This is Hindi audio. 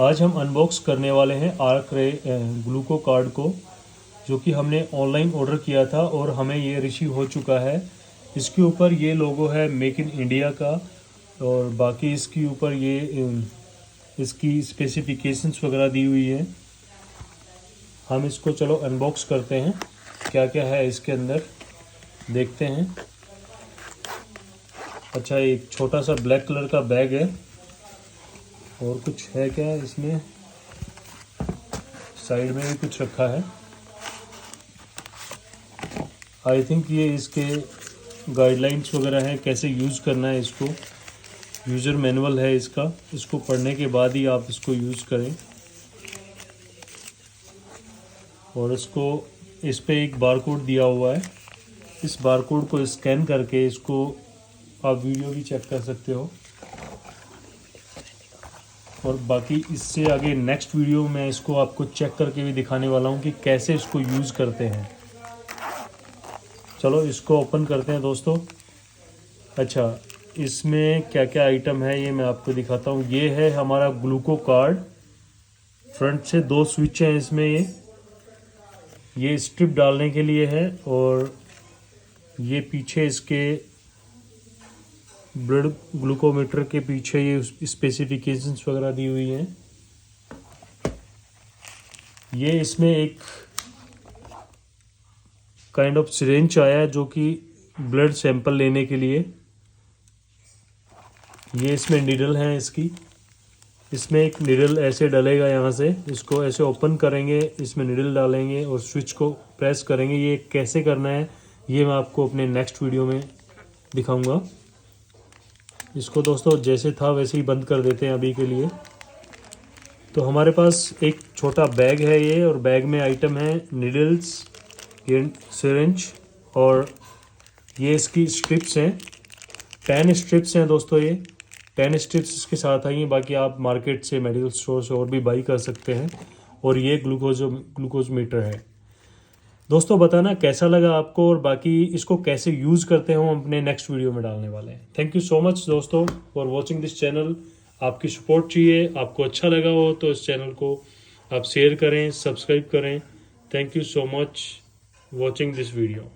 आज हम अनबॉक्स करने वाले हैं आर्क रे ग्लूको कार्ड को, जो कि हमने ऑनलाइन ऑर्डर किया था और हमें ये रिसीव हो चुका है। इसके ऊपर ये लोगो है मेक इन इंडिया का, और बाकी इसके ऊपर ये इसकी स्पेसिफिकेशंस वगैरह दी हुई है। हम इसको चलो अनबॉक्स करते हैं, क्या क्या है इसके अंदर देखते हैं। अच्छा, एक छोटा सा ब्लैक कलर का बैग है, और कुछ है क्या इसमें, साइड में भी कुछ रखा है। आई थिंक ये इसके गाइडलाइंस वगैरह हैं कैसे यूज़ करना है इसको। यूज़र मैनुअल है इसका, इसको पढ़ने के बाद ही आप इसको यूज़ करें। और इसको इस पे एक बारकोड दिया हुआ है, इस बारकोड को स्कैन करके इसको आप वीडियो भी चेक कर सकते हो। और बाकी इससे आगे नेक्स्ट वीडियो में इसको आपको चेक करके भी दिखाने वाला हूँ कि कैसे इसको यूज़ करते हैं। चलो इसको ओपन करते हैं दोस्तों। अच्छा, इसमें क्या क्या आइटम है ये मैं आपको दिखाता हूँ। ये है हमारा ग्लूको कार्ड। फ्रंट से 2 स्विच हैं इसमें। ये स्ट्रिप डालने के लिए है, और ये पीछे इसके ब्लड ग्लूकोमीटर के पीछे ये स्पेसिफिकेशंस वगैरह दी हुई हैं। ये इसमें एक काइंड ऑफ सिरिंज आया है जो कि ब्लड सैंपल लेने के लिए। ये इसमें निडल है इसकी, इसमें एक निडल ऐसे डलेगा, यहाँ से इसको ऐसे ओपन करेंगे, इसमें निडल डालेंगे और स्विच को प्रेस करेंगे। ये कैसे करना है ये मैं आपको अपने नेक्स्ट वीडियो में दिखाऊंगा। इसको दोस्तों जैसे था वैसे ही बंद कर देते हैं अभी के लिए। तो हमारे पास एक छोटा बैग है ये, और बैग में आइटम है निडल्स, ये सिरिंज, और ये इसकी स्ट्रिप्स हैं। 10 स्ट्रिप्स हैं दोस्तों, ये 10 स्ट्रिप्स इसके साथ आई हैं। बाकी आप मार्केट से, मेडिकल स्टोर से और भी बाई कर सकते हैं। और ये ग्लूकोज मीटर है। दोस्तों बताना कैसा लगा आपको, और बाकी इसको कैसे यूज़ करते हैं हम अपने नेक्स्ट वीडियो में डालने वाले हैं। थैंक यू सो मच दोस्तों फॉर वॉचिंग दिस चैनल। आपकी सपोर्ट चाहिए, आपको अच्छा लगा हो तो इस चैनल को आप शेयर करें, सब्सक्राइब करें। Thank you so much watching this video.